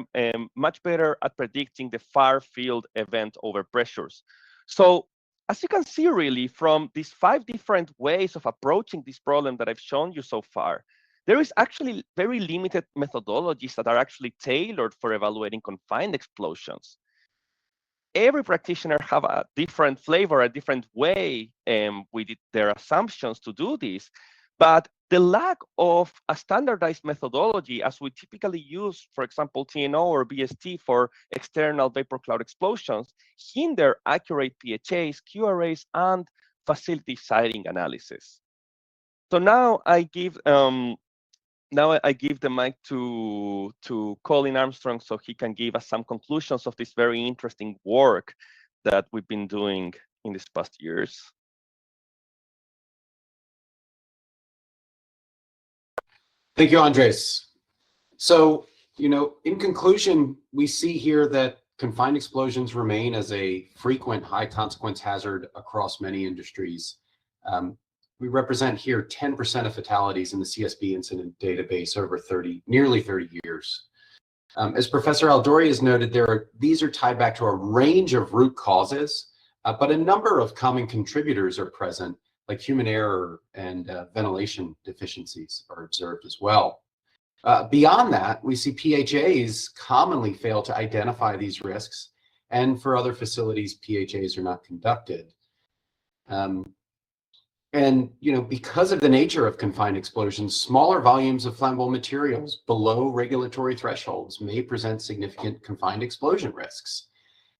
Speaker 4: much better at predicting the far field event overpressures. So as you can see, really, from these 5 different ways of approaching this problem that I've shown you so far, there is actually very limited methodologies that are actually tailored for evaluating confined explosions. Every practitioner have a different flavor, a different way with their assumptions to do this. But the lack of a standardized methodology, as we typically use, for example, TNO or BST for external vapor cloud explosions, hinder accurate PHAs, QRAs, and facility siting analysis. So now I give the mic to Colin Armstrong so he can give us some conclusions of this very interesting work that we've been doing in these past years.
Speaker 2: Thank you, Andres. So, in conclusion, we see here that confined explosions remain as a frequent high consequence hazard across many industries. We represent here 10% of fatalities in the CSB incident database over nearly 30 years. As Professor Aldori has noted, these are tied back to a range of root causes, but a number of common contributors are present, like human error and ventilation deficiencies are observed as well. Beyond that, we see PHAs commonly fail to identify these risks, and for other facilities, PHAs are not conducted. And because of the nature of confined explosions, smaller volumes of flammable materials below regulatory thresholds may present significant confined explosion risks.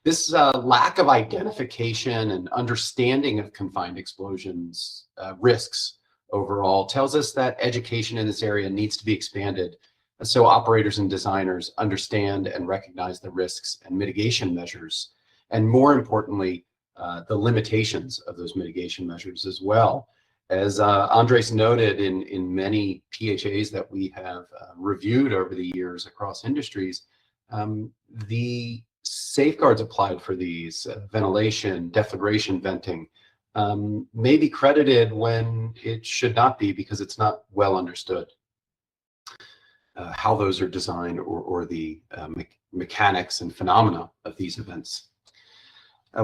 Speaker 2: This lack of identification and understanding of confined explosions risks overall tells us that education in this area needs to be expanded so operators and designers understand and recognize the risks and mitigation measures, and more importantly, the limitations of those mitigation measures as well. As Andres noted, in many PHAs that we have reviewed over the years across industries, the safeguards applied for these, ventilation, deflagration, venting, may be credited when it should not be, because it's not well understood how those are designed or the mechanics and phenomena of these events.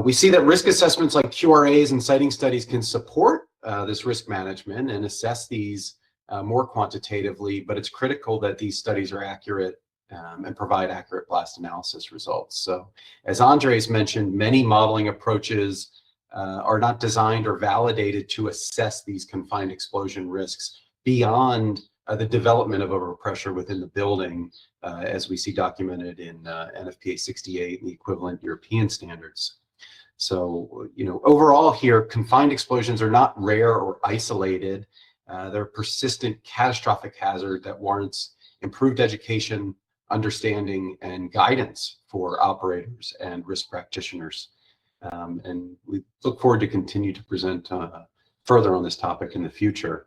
Speaker 2: We see that risk assessments like QRAs and siting studies can support this risk management and assess these more quantitatively, but it's critical that these studies are accurate and provide accurate blast analysis results. So as Andres mentioned, many modeling approaches are not designed or validated to assess these confined explosion risks beyond the development of overpressure within the building, as we see documented in NFPA 68 and the equivalent European standards. So, overall here, confined explosions are not rare or isolated. They're a persistent catastrophic hazard that warrants improved education, understanding, and guidance for operators and risk practitioners. And we look forward to continue to present further on this topic in the future.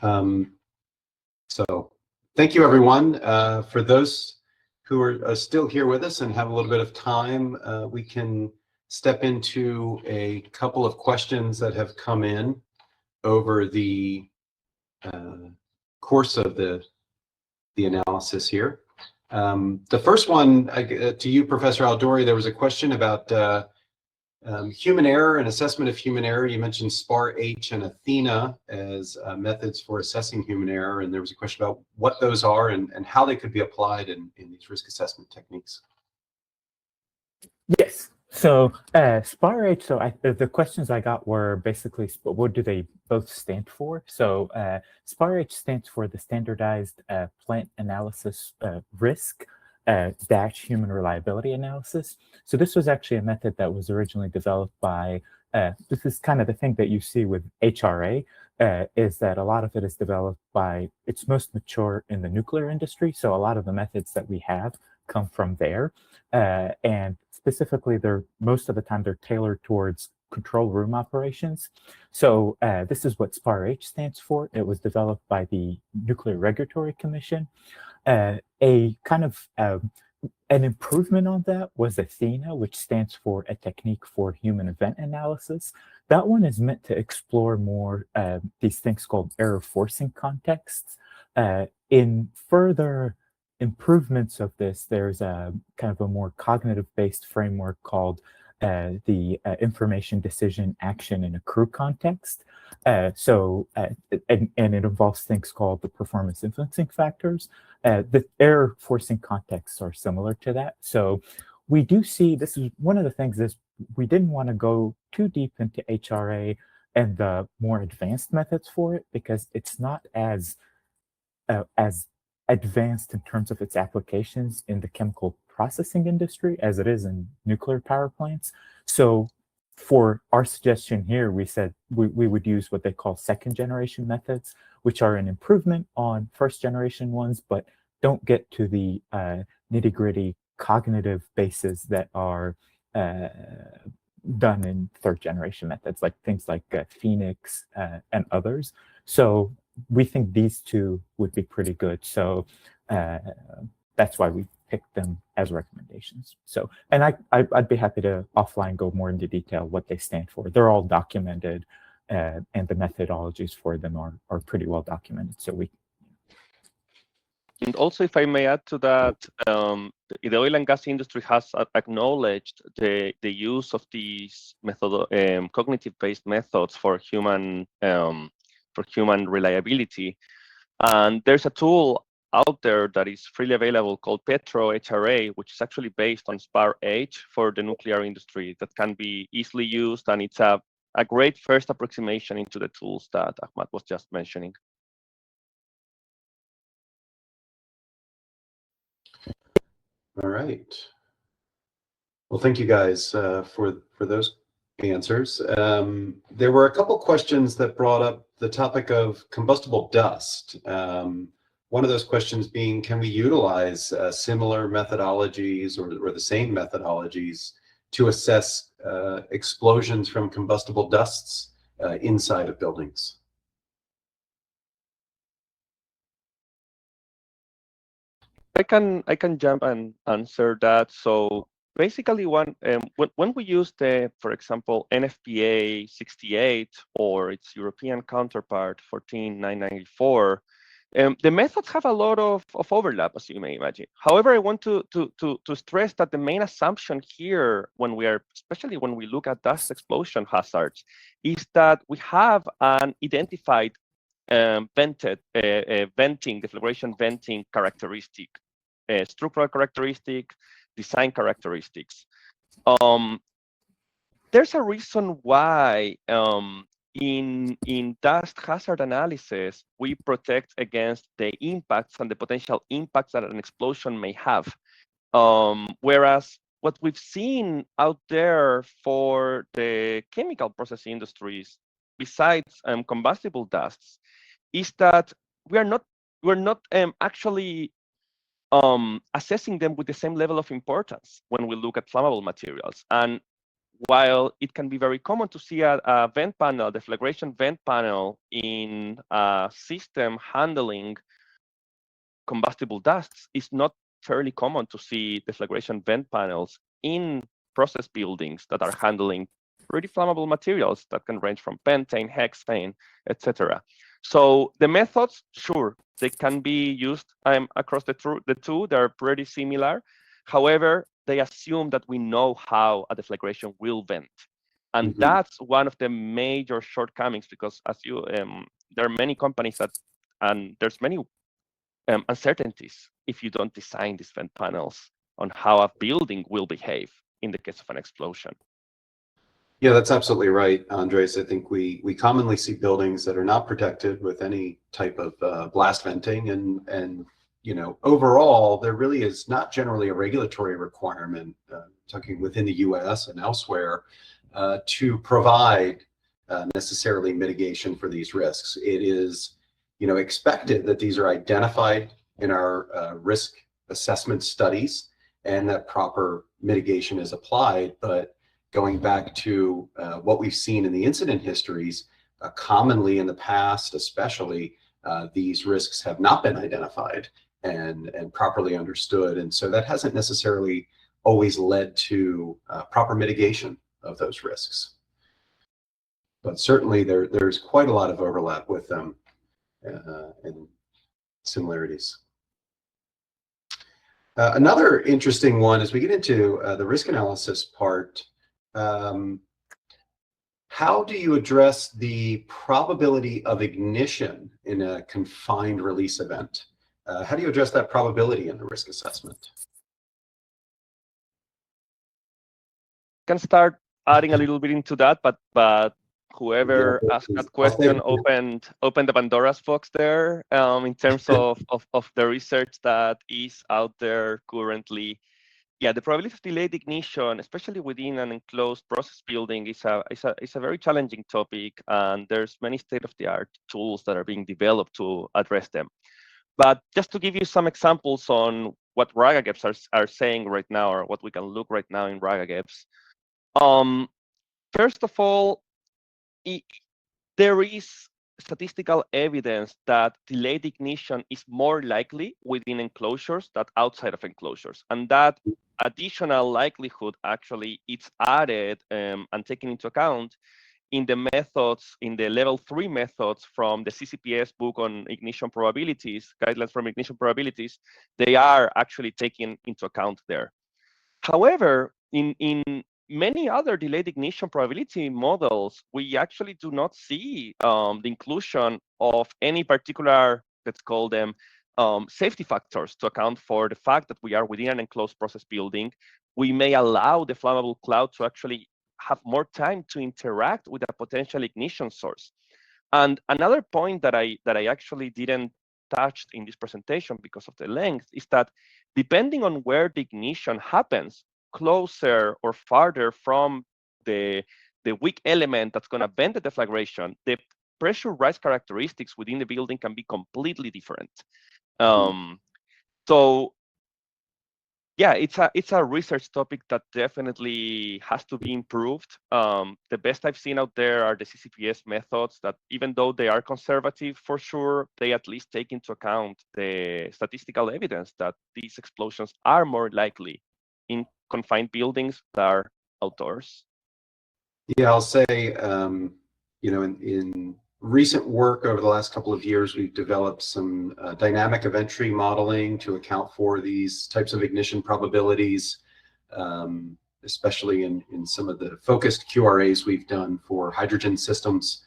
Speaker 2: So thank you, everyone. For those who are still here with us and have a little bit of time, we can step into a couple of questions that have come in over the course of the analysis here. The first one to you, Professor Aldori, there was a question about Human error and assessment of human error. You mentioned SPAR-H and Athena as methods for assessing human error, and there was a question about what those are and how they could be applied in these risk assessment techniques.
Speaker 3: Yes. So SPAR-H, so the questions I got were basically, what do they both stand for? So SPAR-H stands for the Standardized Plant Analysis Risk dash Human Reliability Analysis. So this was actually a method that was originally developed by, this is kind of the thing that you see with HRA, is that a lot of it is developed by, it's most mature in the nuclear industry. So a lot of the methods that we have come from there. And specifically, most of the time they're tailored towards control room operations. So this is what SPAR-H stands for. It was developed by the Nuclear Regulatory Commission. A kind of an improvement on that was Athena, which stands for a technique for human event analysis. That one is meant to explore more these things called error forcing contexts. In further improvements of this, there's a kind of a more cognitive-based framework called the information, decision, action, and accrue context. And it involves things called the performance influencing factors. The error forcing contexts are similar to that. So we do see, this is one of the things is we didn't want to go too deep into HRA and the more advanced methods for it because it's not as advanced in terms of its applications in the chemical processing industry as it is in nuclear power plants. So for our suggestion here, we said we would use what they call second generation methods, which are an improvement on first generation ones, but don't get to the nitty gritty cognitive bases that are done in third generation methods, like things like Phoenix and others. So we think these two would be pretty good. So that's why we picked them as recommendations. So, and I'd be happy to offline go more into detail what they stand for. They're all documented and the methodologies for them are pretty well documented. So
Speaker 4: And also, if I may add to that, the oil and gas industry has acknowledged the use of these cognitive-based methods for human reliability. And there's a tool out there that is freely available called PHRA, which is actually based on SPAR-H for the nuclear industry that can be easily used. And it's a great first approximation into the tools that Ahmad was just mentioning.
Speaker 2: All right. Well, thank you guys for those answers. There were a couple questions that brought up the topic of combustible dust. One of those questions being, can we utilize similar methodologies or the same methodologies to assess explosions from combustible dusts inside of buildings?
Speaker 4: I can jump and answer that. So basically, when we use for example, NFPA 68 or its European counterpart 14994, the methods have a lot of overlap, as you may imagine. However, I want to stress that the main assumption here, especially when we look at dust explosion hazards, is that we have an identified deflagration venting characteristic, structural characteristic, design characteristics. There's a reason why in dust hazard analysis, we protect against the impacts and the potential impacts that an explosion may have. Whereas what we've seen out there for the chemical process industries, besides combustible dusts, is that we're not actually assessing them with the same level of importance when we look at flammable materials. And while it can be very common to see a vent panel, deflagration vent panel in a system handling combustible dusts, it's not fairly common to see deflagration vent panels in process buildings that are handling pretty flammable materials that can range from pentane, hexane, etc. So the methods, sure, they can be used across the two. They're pretty similar. However, they assume that we know how a deflagration will vent. And that's one of the major shortcomings, because as you, there are many companies that, and there's many uncertainties if you don't design these vent panels on how a building will behave in the case of an explosion.
Speaker 2: Yeah, that's absolutely right, Andres. I think we commonly see buildings that are not protected with any type of blast venting, and you know, overall, there really is not generally a regulatory requirement, talking within the U.S. and elsewhere, to provide necessarily mitigation for these risks. It is, you know, expected that these are identified in our risk assessment studies and that proper mitigation is applied. But going back to what we've seen in the incident histories, commonly in the past, especially, these risks have not been identified and properly understood. And so that hasn't necessarily always led to proper mitigation of those risks. But certainly there's quite a lot of overlap with them and similarities. Another interesting one, as we get into the risk analysis part, how do you address the probability of ignition in a confined release event? How do you address that probability in the risk assessment?
Speaker 4: I can start adding a little bit into that, but whoever asked that question opened the Pandora's box there, in terms of the research that is out there currently. Yeah, the probability of delayed ignition, especially within an enclosed process building, is a very challenging topic, and there's many state-of-the-art tools that are being developed to address them. But just to give you some examples on what RAGAGEPs are saying right now, or what we can look right now in RAGAGEPs. First of all, there is statistical evidence that delayed ignition is more likely within enclosures than outside of enclosures, and that additional likelihood actually it's added and taken into account in the methods, in the level 3 methods from the CCPS book on ignition probabilities, guidelines from ignition probabilities. They are actually taken into account there. However, in many other delayed ignition probability models, we actually do not see the inclusion of any particular, let's call them, safety factors to account for the fact that we are within an enclosed process building. We may allow the flammable cloud to actually have more time to interact with a potential ignition source. And another point that I actually didn't touch in this presentation because of the length is that depending on where the ignition happens, closer or farther from the weak element that's going to bend the deflagration, the pressure rise characteristics within the building can be completely different. So yeah, it's a research topic that definitely has to be improved. The best I've seen out there are the CCPS methods that, even though they are conservative for sure, they at least take into account the statistical evidence that these explosions are more likely in confined buildings that are outdoors.
Speaker 2: Yeah, I'll say, you know, in recent work over the last couple of years, we've developed some dynamic event tree modeling to account for these types of ignition probabilities, especially in some of the focused QRAs we've done for hydrogen systems,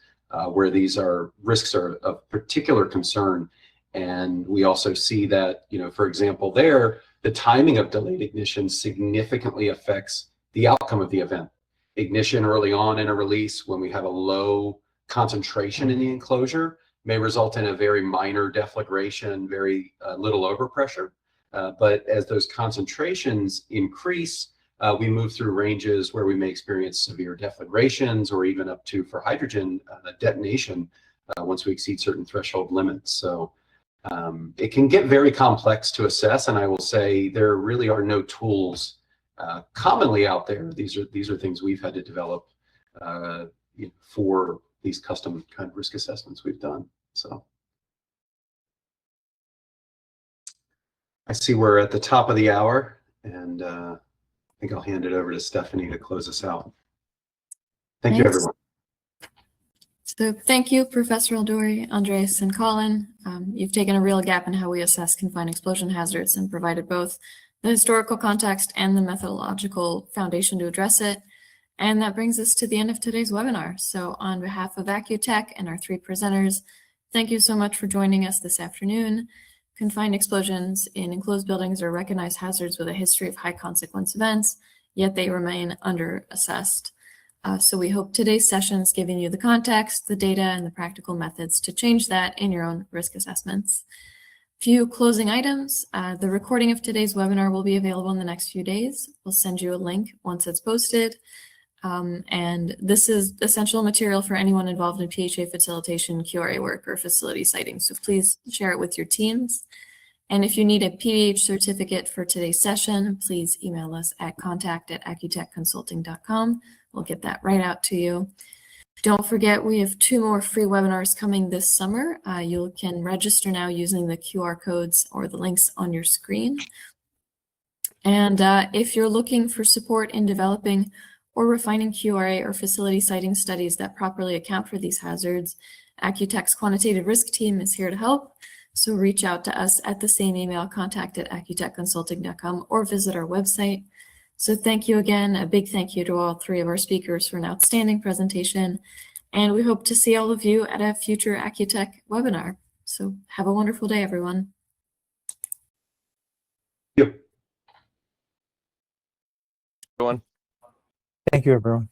Speaker 2: where these risks are of particular concern. And we also see that, you know, for example, the timing of delayed ignition significantly affects the outcome of the event. Ignition early on in a release, when we have a low concentration in the enclosure, may result in a very minor deflagration, very little overpressure. But as those concentrations increase, we move through ranges where we may experience severe deflagrations, or even up to, for hydrogen, detonation once we exceed certain threshold limits. So it can get very complex to assess, and I will say there really are no tools commonly out there. These are things we've had to develop for these custom kind of risk assessments we've done. So I see we're at the top of the hour, and I think I'll hand it over to Stephanie to close us out. Thank you, everyone.
Speaker 1: So thank you, Professor Alduri, Andres, and Colin. You've taken a real gap in how we assess confined explosion hazards and provided both the historical context and the methodological foundation to address it. And that brings us to the end of today's webinar. So on behalf of AIChE and our 3 presenters, thank you so much for joining us this afternoon. Confined explosions in enclosed buildings are recognized hazards with a history of high consequence events, yet they remain under-assessed. So we hope today's session is giving you the context, the data, and the practical methods to change that in your own risk assessments. Few closing items. The recording of today's webinar will be available in the next few days. We'll send you a link once it's posted. And this is essential material for anyone involved in PHA facilitation, QRA work, or facility siting. So please share it with your teams. And if you need a PDH certificate for today's session, please email us at contact@acutechconsulting.com. We'll get that right out to you. Don't forget, we have 2 more free webinars coming this summer. You can register now using the QR codes or the links on your screen. And if you're looking for support in developing or refining QRA or facility siting studies that properly account for these hazards, AIChE's quantitative risk team is here to help. So reach out to us at the same email, contact@acutechconsulting.com, or visit our website. So thank you again. A big thank you to all 3 of our speakers for an outstanding presentation. And we hope to see all of you at a future AIChE webinar. So have a wonderful day, everyone.
Speaker 2: Yep.
Speaker 4: Everyone.
Speaker 3: Thank you, everyone.